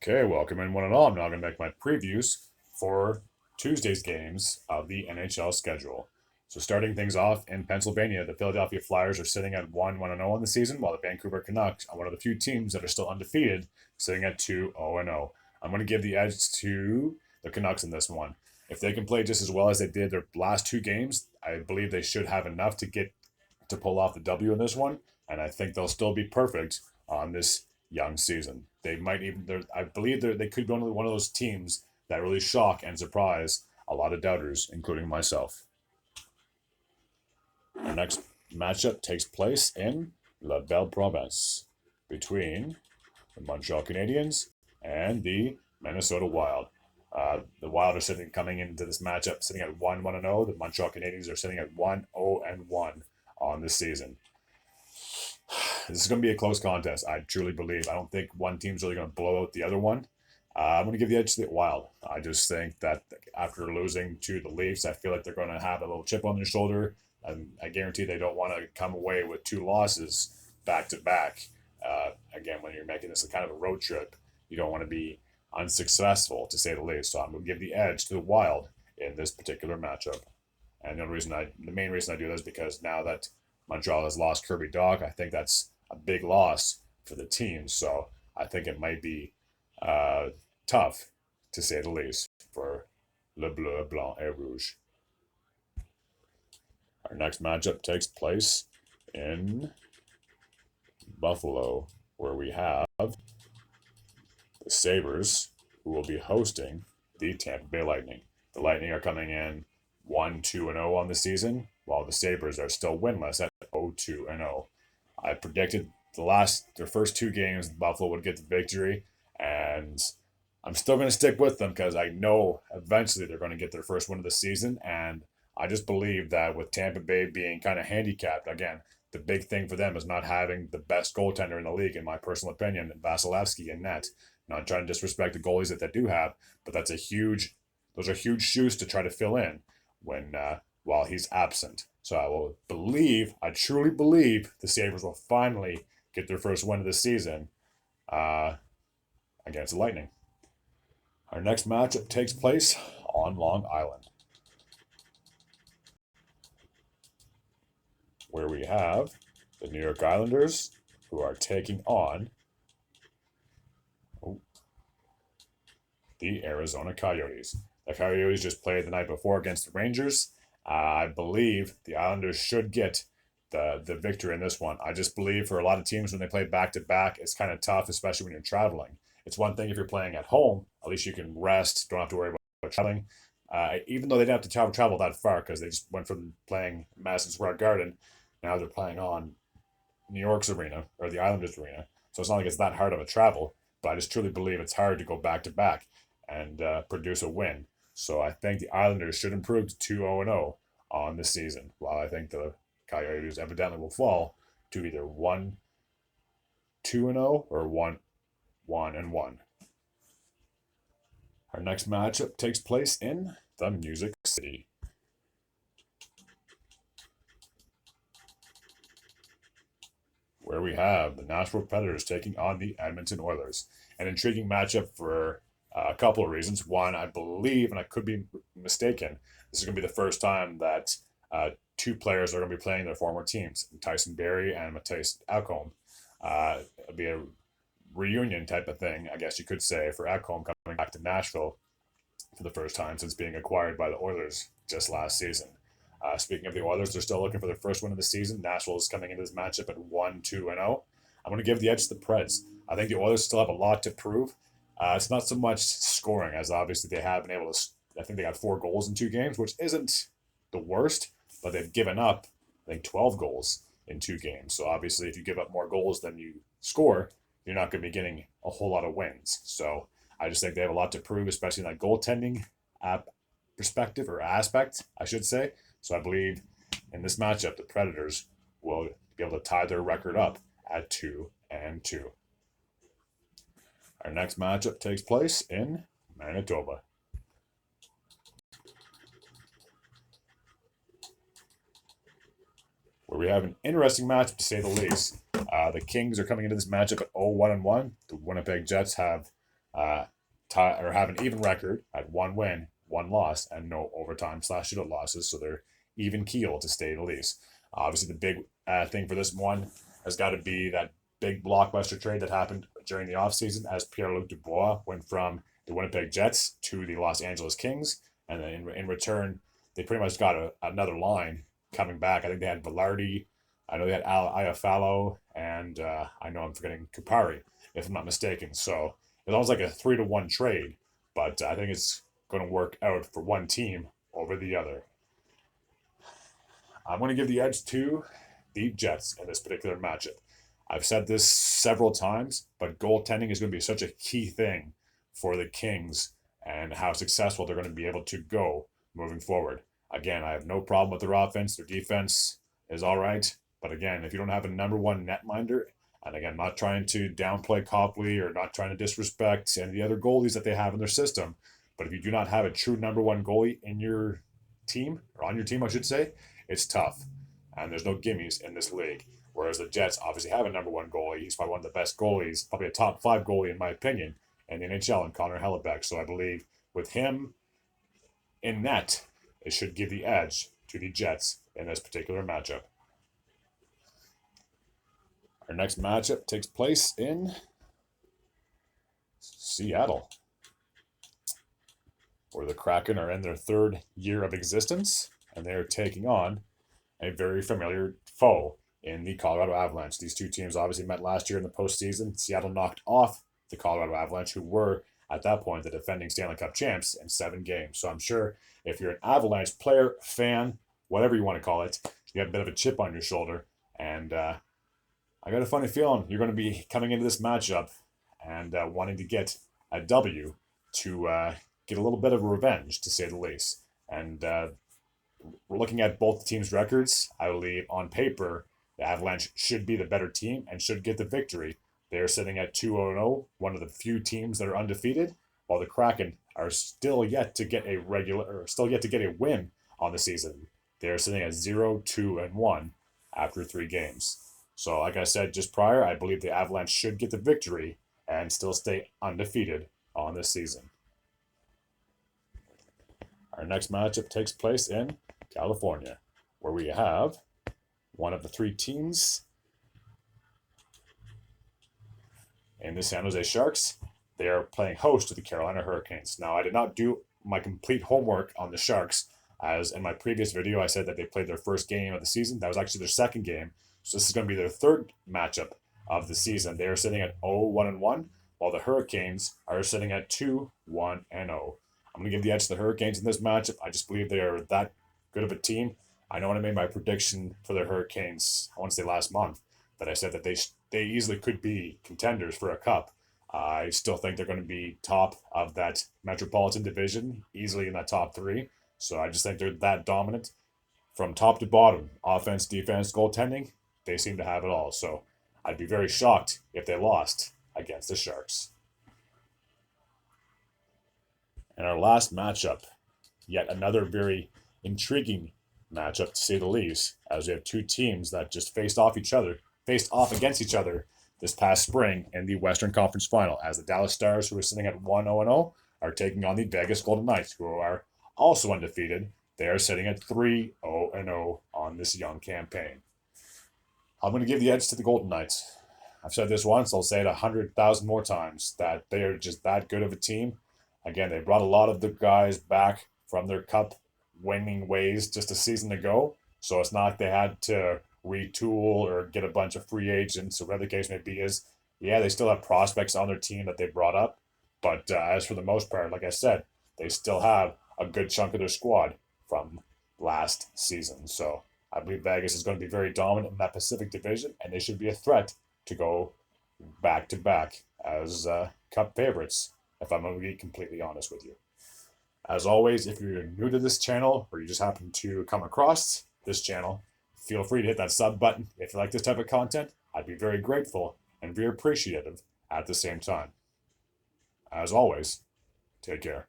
Okay, welcome in one and all. I'm now going to make my previews for Tuesday's games of the NHL schedule. So starting things off in Pennsylvania, the Philadelphia Flyers are sitting at 1-0 on the season, while the Vancouver Canucks are one of the few teams that are still undefeated, sitting at 2-0. I'm going to give the edge to the Canucks in this one. If they can play just as well as they did their last two games, I believe they should have enough to pull off the W in this one, and I think they'll still be perfect on this young season. They might even, I believe they could be only one of those teams that really shock and surprise a lot of doubters, including myself. Our next matchup takes place in La Belle Province between the Montreal Canadiens and the Minnesota Wild. The Wild are coming into this matchup sitting at 1-0. The Montreal Canadiens are sitting at 1-0 on this season. This is going to be a close contest, I truly believe. I don't think one team's really going to blow out the other one. I'm going to give the edge to the Wild. I just think that after losing to the Leafs, I feel like they're going to have a little chip on their shoulder. And I guarantee they don't want to come away with two losses back to back. Again, when you're making this a kind of a road trip, you don't want to be unsuccessful, to say the least. So I'm going to give the edge to the Wild in this particular matchup. And the main reason I do this is because now that Montreal has lost Kirby Dach, I think that's a big loss for the team. So I think it might be tough, to say the least, for Le Bleu, Blanc, et Rouge. Our next matchup takes place in Buffalo, where we have the Sabres, who will be hosting the Tampa Bay Lightning. The Lightning are coming in 1-2-0 on the season, while the Sabres are still winless at 0-2-0. I predicted their first two games, Buffalo would get the victory, and I'm still going to stick with them because I know eventually they're going to get their first win of the season, and I just believe that with Tampa Bay being kind of handicapped, again, the big thing for them is not having the best goaltender in the league, in my personal opinion, Vasilevsky in net. Not trying to disrespect the goalies that they do have, but those are huge shoes to try to fill in while he's absent. So I truly believe the Sabres will finally get their first win of the season against the Lightning. Our next matchup takes place on Long Island, where we have the New York Islanders, who are taking on the Arizona Coyotes. The Coyotes just played the night before against the Rangers. I believe the Islanders should get the victory in this one. I just believe for a lot of teams when they play back-to-back, it's kind of tough, especially when you're traveling. It's one thing if you're playing at home, at least you can rest, don't have to worry about traveling. Even though they didn't have to travel that far because they just went from playing Madison Square Garden, now they're playing on New York's arena, or the Islanders arena. So it's not like it's that hard of a travel, but I just truly believe it's hard to go back-to-back and produce a win. So I think the Islanders should improve to 2-0 on this season, while I think the Coyotes evidently will fall to either 1-2-0 or 1-1. Our next matchup takes place in the Music City, where we have the Nashville Predators taking on the Edmonton Oilers. An intriguing matchup for a couple of reasons. One, I believe, and I could be mistaken, this is going to be the first time that two players are going to be playing their former teams, Tyson Barrie and Matthias Ekholm. It'll be a reunion type of thing, I guess you could say, for Ekholm coming back to Nashville for the first time since being acquired by the Oilers just last season. Speaking of the Oilers, they're still looking for their first win of the season. Nashville is coming into this matchup at 1-2-0. I'm going to give the edge to the Preds. I think the Oilers still have a lot to prove. It's not so much scoring, as obviously they have been able to. I think they got 4 goals in 2 games, which isn't the worst, but they've given up, I think, 12 goals in 2 games. So obviously, if you give up more goals than you score, you're not going to be getting a whole lot of wins. So I just think they have a lot to prove, especially in that goaltending perspective or aspect, I should say. So I believe in this matchup, the Predators will be able to tie their record up at 2-2. Our next matchup takes place in Manitoba, where we have an interesting matchup, to say the least. The Kings are coming into this matchup at 0-1-1. The Winnipeg Jets have tie or have an even record at 1 win, 1 loss, and no overtime/shootout losses. So they're even keel to say the least. Obviously, the big thing for this one has got to be that big blockbuster trade that happened during the offseason as Pierre-Luc Dubois went from the Winnipeg Jets to the Los Angeles Kings. And then in return, they pretty much got another line coming back. I think they had Velarde. I know they had Iafallo, and I know I'm forgetting Kupari, if I'm not mistaken. So it was almost like a 3-to-1 trade, but I think it's going to work out for one team over the other. I'm going to give the edge to the Jets in this particular matchup. I've said this several times, but goaltending is going to be such a key thing for the Kings and how successful they're going to be able to go moving forward. Again, I have no problem with their offense. Their defense is all right. But again, if you don't have a number one netminder, and again, not trying to downplay Copley or not trying to disrespect any of the other goalies that they have in their system, but if you do not have a true number one goalie in your team, or on your team, I should say, it's tough. And there's no gimmies in this league. Whereas the Jets obviously have a number one goalie. He's probably one of the best goalies, probably a top 5 goalie in my opinion, in the NHL, and Connor Hellebuck. So I believe with him in net, it should give the edge to the Jets in this particular matchup. Our next matchup takes place in Seattle, where the Kraken are in their 3rd year of existence, and they are taking on a very familiar foe in the Colorado Avalanche. These two teams obviously met last year in the postseason. Seattle knocked off the Colorado Avalanche, who were, at that point, the defending Stanley Cup champs in 7 games. So I'm sure if you're an Avalanche player, fan, whatever you want to call it, you have a bit of a chip on your shoulder. And I got a funny feeling you're going to be coming into this matchup and wanting to get a W to get a little bit of revenge, to say the least. And we're looking at both teams' records. I believe on paper, the Avalanche should be the better team and should get the victory. They are sitting at 2-0, one of the few teams that are undefeated, while the Kraken are still yet to get a win on the season. They are sitting at 0-2-1 after 3 games. So, like I said just prior, I believe the Avalanche should get the victory and still stay undefeated on this season. Our next matchup takes place in California, where we have one of the 3 teams in the San Jose Sharks. They are playing host to the Carolina Hurricanes. Now, I did not do my complete homework on the Sharks, as in my previous video, I said that they played their first game of the season. That was actually their second game. So this is going to be their 3rd matchup of the season. They are sitting at 0-1-1, while the Hurricanes are sitting at 2-1-0. I'm going to give the edge to the Hurricanes in this matchup. I just believe they are that good of a team. I know when I made my prediction for the Hurricanes, I want to say last month, that I said that they easily could be contenders for a cup. I still think they're going to be top of that Metropolitan Division, easily in that top 3. So I just think they're that dominant from top to bottom. Offense, defense, goaltending, they seem to have it all. So I'd be very shocked if they lost against the Sharks. And our last matchup, yet another very intriguing matchup to say the least, as we have 2 teams that just faced off against each other this past spring in the Western Conference Final, as the Dallas Stars, who are sitting at 1-0-0, are taking on the Vegas Golden Knights, who are also undefeated. They are sitting at 3-0-0 on this young campaign. I'm going to give the edge to the Golden Knights. I've said this once, I'll say it 100,000 more times, that they are just that good of a team. Again, they brought a lot of the guys back from their cup winning ways just a season ago. So it's not like they had to retool or get a bunch of free agents or whatever the case may be. Is, yeah, they still have prospects on their team that they brought up. But as for the most part, like I said, they still have a good chunk of their squad from last season. So I believe Vegas is going to be very dominant in that Pacific Division, and they should be a threat to go back-to-back as cup favorites, if I'm going to be completely honest with you. As always, if you're new to this channel or you just happen to come across this channel, feel free to hit that sub button if you like this type of content. I'd be very grateful and very appreciative at the same time. As always, take care.